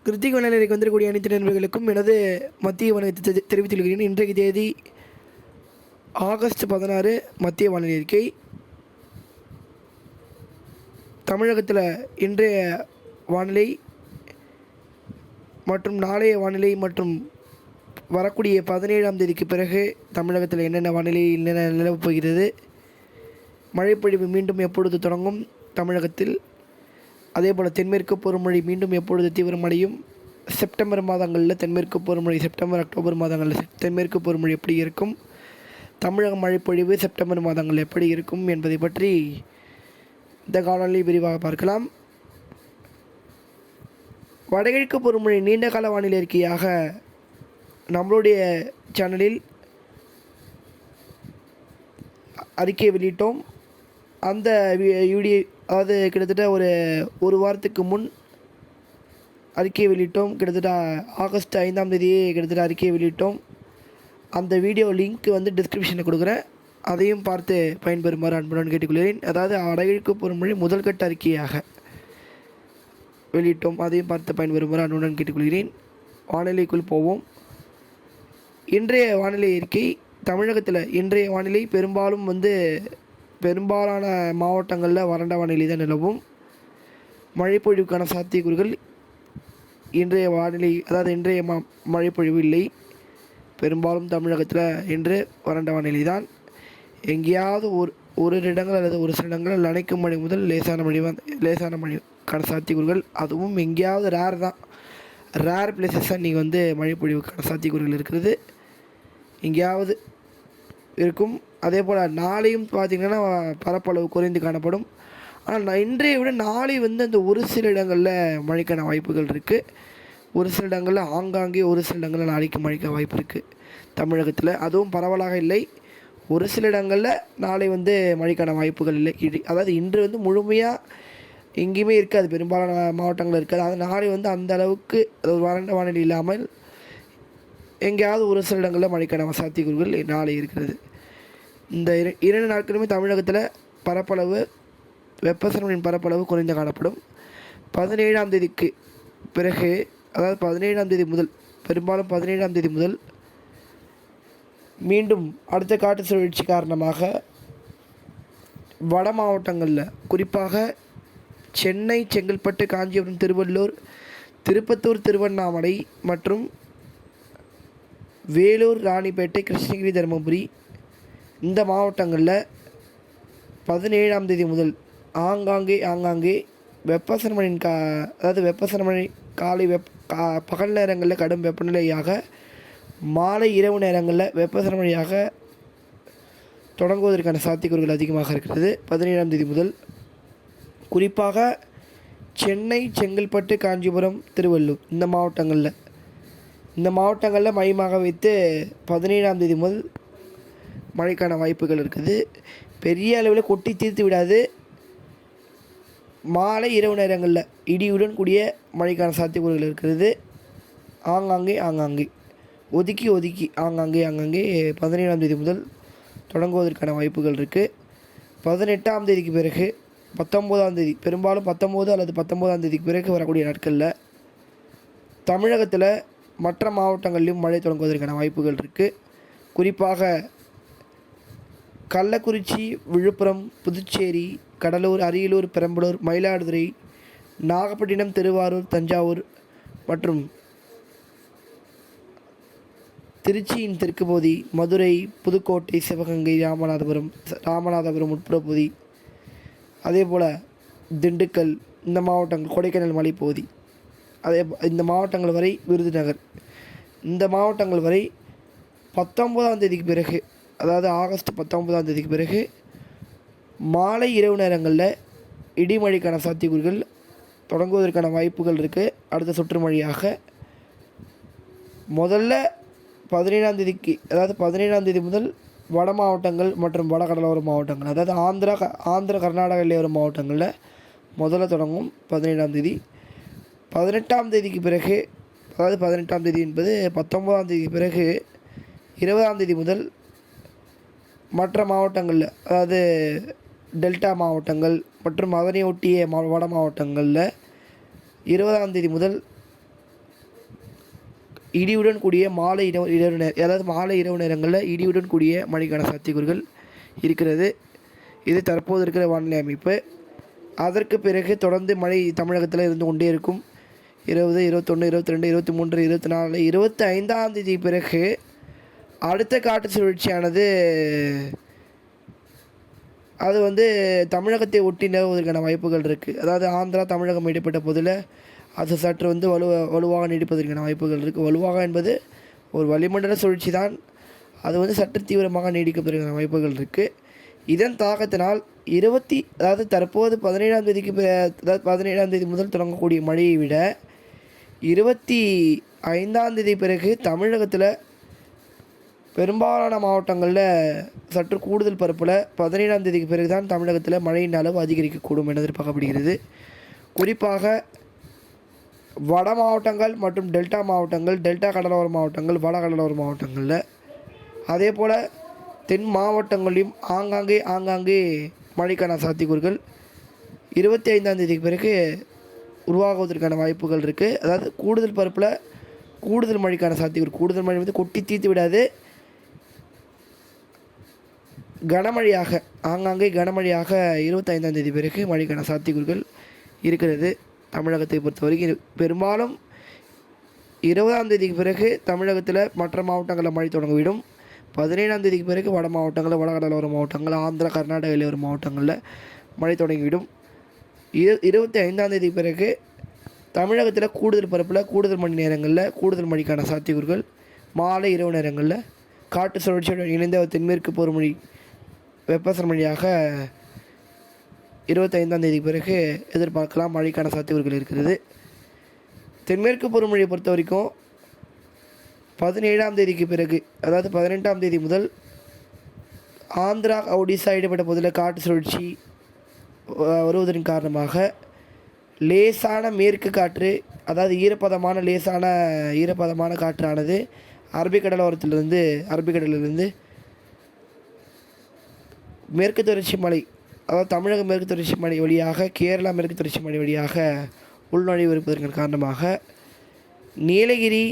கிருத்திக் வானிலைக்கு வந்திருக்கக்கூடிய அனைத்து நண்பர்களுக்கும் எனது மத்திய வணக்கத்தை தெரிவித்துக் கொள்கிறேன். இன்றைக்கு தேதி ஆகஸ்ட் 16 மத்திய வானிலை அறிக்கை. தமிழகத்தில் இன்றைய வானிலை மற்றும் நாளைய வானிலை மற்றும் வரக்கூடிய 17ஆம் தேதிக்கு பிறகு தமிழகத்தில் என்னென்ன வானிலை நிலவப் போகிறது, மழைப்பொழிவு மீண்டும் எப்பொழுது தொடங்கும் தமிழகத்தில், அதேபோல் தென்மேற்கு பருவமழை மீண்டும் எப்பொழுது தீவிரமடையும், செப்டம்பர் மாதங்களில் தென்மேற்கு பருவமழை, செப்டம்பர் அக்டோபர் மாதங்களில் தென்மேற்கு பருவமழை எப்படி இருக்கும், தமிழக மழைப்பொழிவு செப்டம்பர் மாதங்களில் எப்படி இருக்கும் என்பதை பற்றி இந்த காணொலியை விரிவாக பார்க்கலாம். வடகிழக்கு பருவமழை நீண்டகால வானிலை அறிக்கையாக நம்மளுடைய சேனலில் அறிக்கையை வெளியிட்டோம். அந்த வீடியோ அதாவது கிட்டத்தட்ட ஒரு வாரத்துக்கு முன் அறிக்கையை வெளியிட்டோம். கிட்டத்தட்ட ஆகஸ்ட் 5ஆம் தேதியே கிட்டத்தட்ட அறிக்கையை வெளியிட்டோம். அந்த வீடியோ லிங்க் டிஸ்கிரிப்ஷனில் கொடுக்குறேன், அதையும் பார்த்து பயன்பெறுமாறு அன்புடன் கேட்டுக்கொள்கிறேன். அதாவது வடகிழக்கு பருவமழை முதல்கட்ட அறிக்கையாக வெளியிட்டோம், அதையும் பார்த்து பயன்பெறுமாறு அன்புடன் கேட்டுக்கொள்கிறேன். வானிலைக்குள் போவோம். இன்றைய வானிலை அறிக்கை. தமிழகத்தில் இன்றைய வானிலை பெரும்பாலான மாவட்டங்களில் வறண்ட வானிலை தான் நிலவும். மழைப்பொழிவுக்கான சாத்தியக்கூறுகள் இன்றைய வானிலை, அதாவது இன்றைய மழைப்பொழிவு இல்லை. பெரும்பாலும் தமிழகத்தில் இன்று வறண்ட வானிலை தான். எங்கேயாவது ஒரு இடங்கள் அல்லது ஒரு சில இடங்கள் நனைக்கும் மழை முதல் லேசான மழைக்கான சாத்தியக்கூறுகள், அதுவும் எங்கேயாவது ரேர் பிளேசஸாக இன்றைக்கி மழைப்பொழிவுக்கான சாத்தியக்கூறுகள் இருக்கிறது, எங்கேயாவது இருக்கும். அதே போல் நாளையும் பார்த்திங்கன்னா பரப்பளவு குறைந்து காணப்படும். ஆனால் இன்றைய விட நாளை அந்த ஒரு சில இடங்களில் மழைக்கான வாய்ப்புகள் இருக்குது. ஒரு சில இடங்களில் ஆங்காங்கே, ஒரு சில இடங்களில் நாளைக்கு மழைக்க வாய்ப்பு இருக்குது தமிழகத்தில். அதுவும் பரவலாக இல்லை. ஒரு சில இடங்களில் நாளை மழைக்கான வாய்ப்புகள் இல்லை. அதாவது இன்று முழுமையாக எங்கேயுமே இருக்காது, பெரும்பாலான மாவட்டங்கள் இருக்காது. அது நாளை அந்த அளவுக்கு வறண்ட வானிலை இல்லாமல் எங்கேயாவது ஒரு சில இடங்களில் மழைக்கான சாத்தியக்கூறுகள் நாளை இருக்கிறது. இந்த 2 நாட்களுமே தமிழகத்தில் பரப்பளவு, வெப்பசலனின் பரப்பளவு குறைந்து காணப்படும். 17ஆம் தேதிக்கு பிறகு, அதாவது 17ஆம் தேதி முதல், பெரும்பாலும் 17ஆம் தேதி முதல் மீண்டும் அடுத்த காற்று சுழற்சி காரணமாக வட மாவட்டங்களில், குறிப்பாக சென்னை, செங்கல்பட்டு, காஞ்சிபுரம், திருவள்ளூர், திருப்பத்தூர், திருவண்ணாமலை மற்றும் வேலூர், ராணிப்பேட்டை, கிருஷ்ணகிரி, தருமபுரி இந்த மாவட்டங்களில் 17ஆம் தேதி முதல் ஆங்காங்கே வெப்பசலனின் அதாவது வெப்பசலமழை காலை பகல் நேரங்களில் கடும் வெப்பநிலையாக, மாலை இரவு நேரங்களில் வெப்பசலமழையாக தொடங்குவதற்கான சாத்தியக்கூறுகள் அதிகமாக இருக்கிறது. 17ஆம் தேதி முதல் குறிப்பாக சென்னை, செங்கல்பட்டு, காஞ்சிபுரம், திருவள்ளூர் இந்த மாவட்டங்களில் மையமாக வைத்து 17ஆம் தேதி முதல் மழைக்கான வாய்ப்புகள் இருக்குது. பெரிய அளவில் கொட்டி தீர்த்து விடாது. மாலை இரவு நேரங்களில் இடியுடன் கூடிய மழைக்கான சாத்தியக்கூறுகள் இருக்கிறது. ஆங்காங்கே ஒதுக்கி ஆங்காங்கே 17ஆம் தேதி முதல் தொடங்குவதற்கான வாய்ப்புகள் இருக்குது. 18ஆம் தேதிக்கு பிறகு 19ஆம் தேதி, பெரும்பாலும் 19 அல்லது 19ஆம் தேதிக்கு பிறகு வரக்கூடிய நாட்களில் தமிழகத்தில் மற்ற மாவட்டங்களிலும் மழை தொடங்குவதற்கான வாய்ப்புகள் இருக்குது. குறிப்பாக கள்ளக்குறிச்சி, விழுப்புரம், புதுச்சேரி, கடலூர், அரியலூர், பெரம்பலூர், மயிலாடுதுறை, நாகப்பட்டினம், திருவாரூர், தஞ்சாவூர் மற்றும் திருச்சியின் தெற்கு பகுதி, மதுரை, புதுக்கோட்டை, சிவகங்கை, ராமநாதபுரம் உட்புற பகுதி, அதே போல் திண்டுக்கல் இந்த மாவட்டங்கள், கொடைக்கானல் மலைப்பகுதி, இந்த மாவட்டங்கள் வரை, விருதுநகர் இந்த மாவட்டங்கள் வரை 19ஆம் தேதிக்கு பிறகு, அதாவது ஆகஸ்ட் 19ஆம் தேதிக்கு பிறகு மாலை இரவு நேரங்களில் இடிமழைக்கான சாத்தியக்கூறுகள் தொடங்குவதற்கான வாய்ப்புகள் இருக்குது. அடுத்த சுற்று மழையாக முதல்ல 17ஆம் தேதிக்கு, அதாவது 17ஆம் தேதி முதல் வட மாவட்டங்கள் மற்றும் வட கடலோர மாவட்டங்கள், அதாவது ஆந்திர கர்நாடகா எல்லையோர மாவட்டங்களில் முதல்ல தொடங்கும் 17ஆம் தேதி. 18ஆம் தேதிக்கு பிறகு, அதாவது 18ஆம் தேதி என்பது 19ஆம் தேதிக்கு பிறகு 20ஆம் தேதி முதல் மற்ற மாவட்டங்களில், அதாவது டெல்டா மாவட்டங்கள் மற்றும் அதனை ஒட்டிய வட மாவட்டங்களில் 20ஆம் தேதி முதல் இடியுடன் கூடிய மாலை இரவு அதாவது மாலை இரவு நேரங்களில் இடியுடன் கூடிய மழைக்கான சாத்தியக்கூறுகள் இருக்கிறது. இது தற்போது இருக்கிற வானிலை அமைப்பு. அதற்கு பிறகு தொடர்ந்து மழை தமிழகத்தில் இருந்து கொண்டே இருக்கும். 20, 21, 22, 23, 24, 25ஆம் தேதி பிறகு அடுத்த காற்று சுழற்சியானது அது தமிழகத்தை ஒட்டி நிலவுவதற்கான வாய்ப்புகள் இருக்குது. அதாவது ஆந்திரா தமிழகம் இடைப்பட்ட போதில் அது சற்று வலுவாக நீடிப்பதற்கான வாய்ப்புகள் இருக்குது. வலுவாக என்பது ஒரு வளிமண்டல சுழற்சி தான். அது சற்று தீவிரமாக நீடிப்பதற்கான வாய்ப்புகள் இருக்குது. இதன் தாக்கத்தினால் அதாவது தற்போது 17ஆம் தேதிக்கு அதாவது 17ஆம் தேதி முதல் தொடங்கக்கூடிய மழையை விட 25ஆம் தேதி பிறகு தமிழகத்தில் பெரும்பாலான மாவட்டங்களில் சற்று கூடுதல் பரப்பில் 17ஆம் தேதிக்கு பிறகு தான் தமிழகத்தில் மழையின் அளவு அதிகரிக்கக்கூடும் என எதிர்பார்க்கப்படுகிறது. குறிப்பாக வட மாவட்டங்கள் மற்றும் டெல்டா மாவட்டங்கள், டெல்டா கடலோர மாவட்டங்கள், வட கடலோர மாவட்டங்களில், அதே போல் தென் மாவட்டங்களிலும் ஆங்காங்கே மழைக்கான சாத்தியக்கூறுகள் 25ஆம் தேதிக்கு பிறகு உருவாகுவதற்கான வாய்ப்புகள் இருக்குது. அதாவது கூடுதல் பரப்பில் கூடுதல் மழைக்கான சாத்தியக்கூறு, கூடுதல் மழை கொட்டி தீர்த்து விடாது, கனமழையாக ஆங்காங்கே கனமழையாக 25ஆம் தேதி பிறகு மழைக்கான சாத்தியக்கூறுகள் இருக்கிறது. தமிழகத்தை பொறுத்தவரைக்கும் பெரும்பாலும் 20ஆம் தேதிக்கு பிறகு தமிழகத்தில் மற்ற மாவட்டங்களில் மழை தொடங்கிவிடும். 17ஆம் தேதிக்கு பிறகு வட மாவட்டங்களில், வடகடலோர மாவட்டங்கள், ஆந்திரா கர்நாடக எல்லையோர மாவட்டங்களில் மழை தொடங்கிவிடும். 25ஆம் தேதி பிறகு தமிழகத்தில் கூடுதல் பரப்பில் கூடுதல் மணி நேரங்களில் கூடுதல் மழைக்கான சாத்தியக்கூறுகள் மாலை இரவு நேரங்களில் காற்று சுழற்சியுடன் இணைந்த தென்மேற்கு பருவமழை வெப்பசலன மழையாக 25ஆம் தேதி பிறகு எதிர்பார்க்கலாம். மழைக்கான சாத்தியக்கூறுகள் இருக்கிறது. தென்மேற்கு பருவமழையை பொறுத்த வரைக்கும் 17ஆம் தேதிக்கு பிறகு, அதாவது 18ஆம் தேதி முதல் ஆந்திரா ஒடிசா இடைப்பட்ட பகுதியில் காற்று சுழற்சி வருவதன் காரணமாக லேசான மேற்கு காற்று, அதாவது ஈரப்பதமான காற்றானது அரபிக்கடலிலிருந்து மேற்கு தொடர்ச்சி மலை, அதாவது தமிழக மேற்கு தொடர்ச்சி மலை வழியாக கேரளா மேற்கு தொடர்ச்சி மலை வழியாக உள்நுழைவு இருப்பதற்கு காரணமாக நீலகிரி,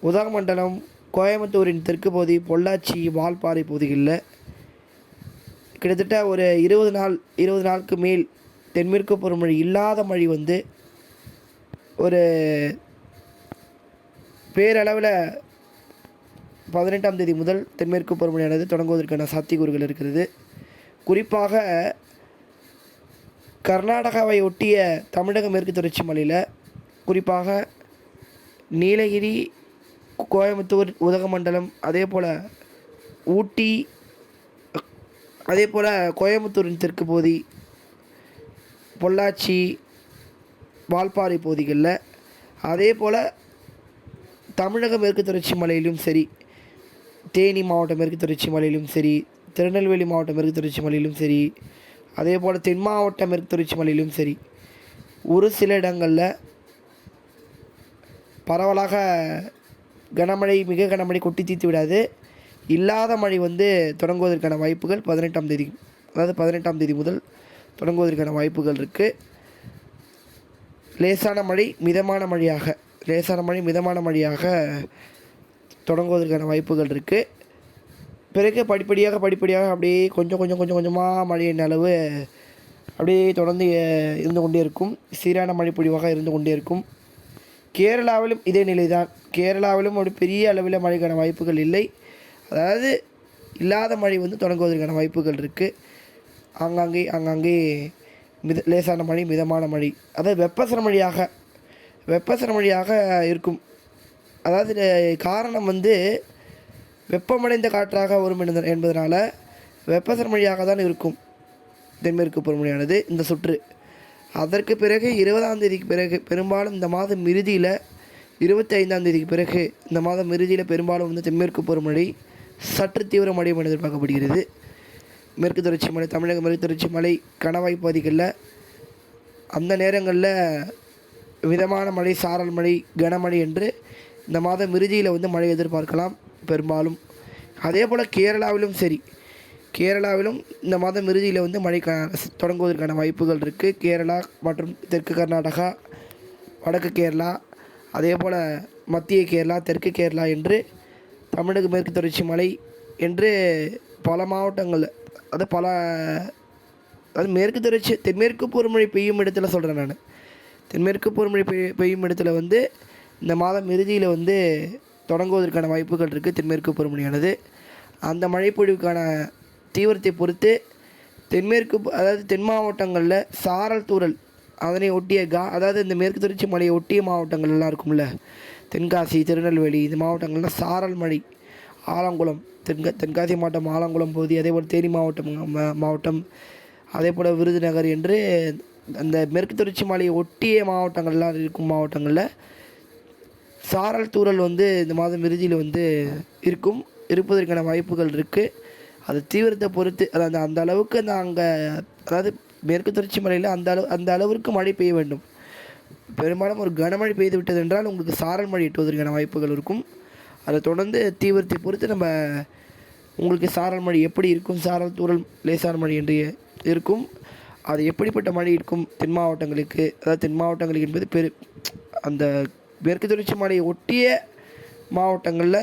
உதகமண்டலம், கோயம்புத்தூரின் தெற்கு பகுதி, பொள்ளாச்சி, வால்பாறை பகுதிகளில் கிட்டத்தட்ட ஒரு 20 நாளுக்கு மேல் தென்மேற்கு பருவமழை இல்லாத மழை ஒரு பேரளவில் 18ஆம் தேதி முதல் தென்மேற்கு பருவமழையானது தொடங்குவதற்கான சாத்தியக்கூறுகள் இருக்கிறது. குறிப்பாக கர்நாடகாவை ஒட்டிய தமிழக மேற்கு தொடர்ச்சி மலையில், குறிப்பாக நீலகிரி, கோயம்புத்தூர், உதகமண்டலம், அதே போல் ஊட்டி, அதே போல் கோயம்புத்தூரின் தெற்கு பகுதி, பொள்ளாச்சி, வால்பாறை பகுதிகளில், அதே போல் தமிழக மேற்கு தொடர்ச்சி மலையிலும் சரி, தேனி மாவட்ட மேற்கு தொடர்ச்சி மலையிலும் சரி, திருநெல்வேலி மாவட்ட மேற்கு தொடர்ச்சி மலையிலும் சரி, அதே போல் தென் மாவட்ட மேற்கு தொடர்ச்சி மலையிலும் சரி, ஒரு சில இடங்களில் பரவலாக கனமழை, மிக கனமழை கொட்டி தீர்த்து விடாது. இல்லாத மழை தொடங்குவதற்கான வாய்ப்புகள் 18ஆம் தேதி, அதாவது 18ஆம் தேதி முதல் தொடங்குவதற்கான வாய்ப்புகள் இருக்குது. லேசான மழை மிதமான மழையாக தொடங்குவதற்கான வாய்ப்புகள் இருக்குது. பிறகு படிப்படியாக அப்படியே கொஞ்சமாக மழையின் அளவு அப்படியே தொடர்ந்து இருந்து கொண்டே இருக்கும். சீரான மழை பொழிவாக இருந்து கொண்டே இருக்கும். கேரளாவிலும் இதே நிலை தான். கேரளாவிலும் ஒரு பெரிய அளவில் மழைக்கான வாய்ப்புகள் இல்லை. அதாவது இல்லாத மழை தொடங்குவதற்கான வாய்ப்புகள் இருக்குது. ஆங்காங்கே லேசான மழை, மிதமான மழை, அதாவது வெப்பசலன மழையாக இருக்கும். அதாவது காரணம் வெப்பமடைந்த காற்றாக வரும் என்பதனால வெப்பசலன மழையாக தான் இருக்கும் தென்மேற்கு பருவமழையானது இந்த சுற்று. அதற்கு பிறகு 20ஆம் தேதிக்கு பிறகு பெரும்பாலும் இந்த மாதம் இறுதியில், 25ஆம் தேதிக்கு பிறகு இந்த மாதம் இறுதியில் பெரும்பாலும் தென்மேற்கு பருவமழை சற்று தீவிரமடையும் என எதிர்பார்க்கப்படுகிறது. மேற்கு தொடர்ச்சி மலை, தமிழக மேற்கு தொடர்ச்சி மலை, கணவாய் பகுதிகளில் அந்த நேரங்களில் மிதமான மழை, சாரல் மழை, கனமழை என்று இந்த மாதம் இறுதியில் மழை எதிர்பார்க்கலாம் பெரும்பாலும். அதே போல் கேரளாவிலும் இந்த மாதம் இறுதியில் மழை தொடங்குவதற்கான வாய்ப்புகள் இருக்குது. கேரளா மற்றும் தெற்கு கர்நாடகா, வடக்கு கேரளா, அதே போல் மத்திய கேரளா, தெற்கு கேரளா என்று தமிழக மேற்கு தொடர்ச்சி மலை என்று பல மாவட்டங்கள், அது பல, அது மேற்கு தொடர்ச்சி தென்மேற்கு பருவமழை பெய்யும் இடத்துல சொல்கிறேன் நான். தென்மேற்கு பருவமழை பெய்யும் இடத்துல வந்து இந்த மாதம் இறுதியில் வந்து தொடங்குவதற்கான வாய்ப்புகள் இருக்குது. தென்மேற்கு பருவமழையானது அந்த மழைப்பொழிவுக்கான தீவிரத்தை பொறுத்து தென்மேற்கு, அதாவது தென் மாவட்டங்களில் சாரல் தூறல், அதனை ஒட்டிய அதாவது இந்த மேற்கு தொடர்ச்சி மலையை ஒட்டிய மாவட்டங்கள்லாம் இருக்கும்ல, தென்காசி, திருநெல்வேலி, இந்த மாவட்டங்கள்லாம் சாரல் மழை, ஆலங்குளம், தென்காசி மாவட்டம் ஆலங்குளம் பகுதி, அதேபோல் தேனி மாவட்டம், அதே போல் விருதுநகர் என்று அந்த மேற்கு தொடர்ச்சி மலையை ஒட்டிய மாவட்டங்கள்லாம் இருக்கும் மாவட்டங்களில் சாரல் தூறல் வந்து இந்த மாதம் இறுதியில் வந்து இருப்பதற்கான வாய்ப்புகள் இருக்குது. அது தீவிரத்தை பொறுத்து, அதாவது அந்த அளவுக்கு அதாவது மேற்கு தொடர்ச்சி மலையில் அந்த அளவிற்கு மழை பெய்ய வேண்டும். பெரும்பாலும் ஒரு கனமழை பெய்து விட்டது என்றால் உங்களுக்கு சாரல் மழை எட்டுவதற்கான வாய்ப்புகள் இருக்கும். அதை தொடர்ந்து தீவிரத்தை பொறுத்து நம்ம உங்களுக்கு சாரல் மழை எப்படி இருக்கும், சாரல் தூறல் லேசான மழை என்று இருக்கும். அது எப்படிப்பட்ட மழை இருக்கும் தென் மாவட்டங்களுக்கு, அதாவது தென் மாவட்டங்களுக்கு என்பது அந்த மேற்கு தொடர்ச்சி மலையை ஒட்டிய மாவட்டங்களில்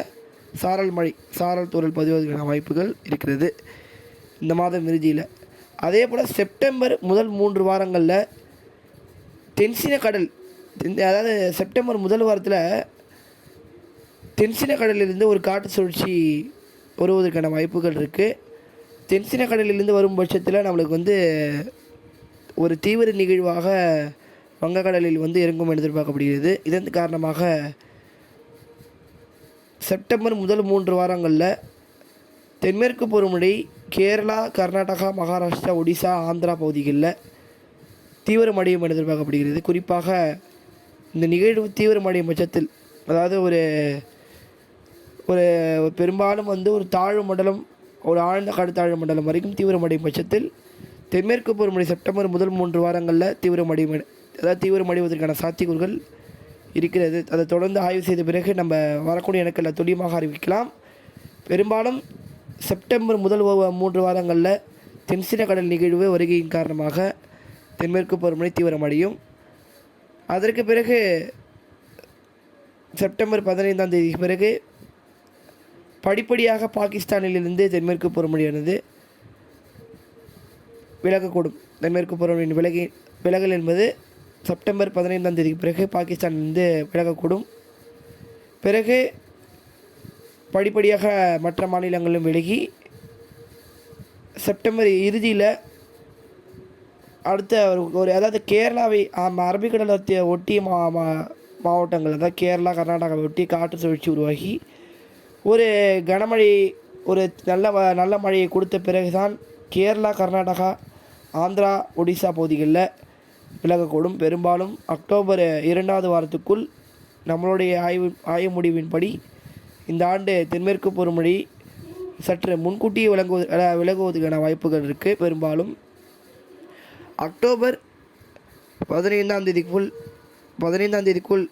சாரல் தூறல் பதிவதற்கான வாய்ப்புகள் இருக்கிறது இந்த மாதம் இறுதியில். அதே போல் செப்டம்பர் முதல் 3 வாரங்களில் தென்சீன கடல், அதாவது செப்டம்பர் முதல் வாரத்தில் தென்சீன கடலிலிருந்து ஒரு காற்று சுழற்சி வருவதற்கான வாய்ப்புகள் இருக்குது. தென்சீன கடலிலிருந்து வரும் பட்சத்தில் நம்மளுக்கு வந்து ஒரு தீவிர நிகழ்வாக வங்கக்கடலில் வந்து இறங்கும் எதிர்பார்க்கப்படுகிறது. இதன் காரணமாக செப்டம்பர் முதல் 3 வாரங்களில் தென்மேற்கு பருவமழை கேரளா, கர்நாடகா, மகாராஷ்டிரா, ஒடிசா, ஆந்திரா பகுதிகளில் தீவிரமடையும் எதிர்பார்க்கப்படுகிறது. குறிப்பாக இந்த நிகழ்வு தீவிரமடையும் பட்சத்தில், அதாவது ஒரு பெரும்பாலும் வந்து ஒரு தாழ்வு மண்டலம், ஒரு ஆழ்ந்த காடுத்தாழ்வு மண்டலம் வரைக்கும் தீவிரமடையும் பட்சத்தில் தென்மேற்கு பருவமழை செப்டம்பர் முதல் 3 வாரங்களில் தீவிரமடைவதற்கான சாத்தியக்கூறுகள் இருக்கிறது. அதை தொடர்ந்து ஆய்வு செய்த பிறகு நம்ம வரக்கூடிய நாட்களில் துல்லியமாக அறிவிக்கலாம். பெரும்பாலும் செப்டம்பர் முதல் 3 வாரங்களில் தென்சீன கடல் நிகழ்வு வருகையின் காரணமாக தென்மேற்கு பருவமழை தீவிரமடையும். அதற்கு பிறகு செப்டம்பர் 15ஆம் தேதிக்கு பிறகு படிப்படியாக பாகிஸ்தானிலிருந்து தென்மேற்கு பருவமழையானது விலகக்கூடும். தென்மேற்கு பருவமழையின் விலகல் என்பது செப்டம்பர் 15ஆம் தேதிக்கு பிறகு பாகிஸ்தானிலிருந்து விலகக்கூடும். பிறகு படிப்படியாக மற்ற மாநிலங்களிலும் விலகி செப்டம்பர் இறுதியில் அடுத்த அதாவது கேரளாவை அரபிக்கடலை ஒட்டிய மாவட்டங்கள், அதாவது கேரளா, கர்நாடகாவை ஒட்டி காற்று சுழற்சி உருவாகி ஒரு கனமழை, ஒரு நல்ல மழையை கொடுத்த பிறகுதான் கேரளா, கர்நாடகா, ஆந்திரா, ஒடிசா பகுதிகளில் விலகக்கூடும். பெரும்பாலும் அக்டோபர் 2வது வாரத்துக்குள் நம்மளுடைய ஆய்வு முடிவின்படி இந்த ஆண்டு தென்மேற்கு பருவமழை சற்று முன்கூட்டியே விலகுவதற்கான வாய்ப்புகள் இருக்குது. பெரும்பாலும் அக்டோபர் 15ஆம் தேதிக்குள்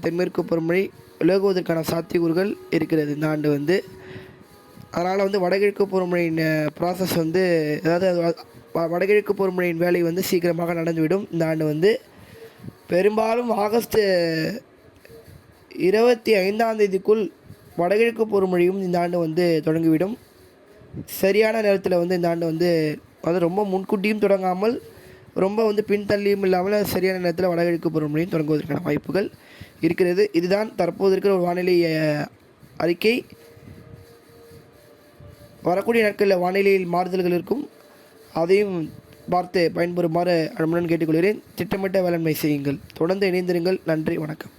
தென்மேற்கு பருவமழை விலகுவதற்கான சாத்தியக்கூறுகள் இருக்கிறது இந்த ஆண்டு வந்து. அதனால் வந்து வடகிழக்கு பருவமழையின் ப்ராசஸ் வந்து, அதாவது வடகிழக்கு பருவமழையின் வேலை வந்து சீக்கிரமாக நடந்துவிடும் இந்த ஆண்டு வந்து. பெரும்பாலும் ஆகஸ்ட் 25ஆம் தேதிக்குள் வடகிழக்கு பருவமழையும் இந்த ஆண்டு வந்து தொடங்கிவிடும். சரியான நேரத்தில் வந்து இந்த ஆண்டு வந்து ரொம்ப முன்கூட்டியும் தொடங்காமல் ரொம்ப வந்து பின்தள்ளியும் இல்லாமல் சரியான நேரத்தில் வடகிழக்கு பருவமழையும் தொடங்குவதற்கான வாய்ப்புகள் இருக்கிறது. இதுதான் தற்போது இருக்கிற ஒரு வானிலை அறிக்கை. வரக்கூடிய நாட்களில் வானிலையில் மாறுதல்கள் இருக்கும், அதையும் பார்த்து பயன்பெறுமாறு அன்புடன் கேட்டுக்கொள்கிறேன். திட்டமிட்ட வேளாண்மை செய்யுங்கள். தொடர்ந்து இணைந்திருங்கள். நன்றி, வணக்கம்.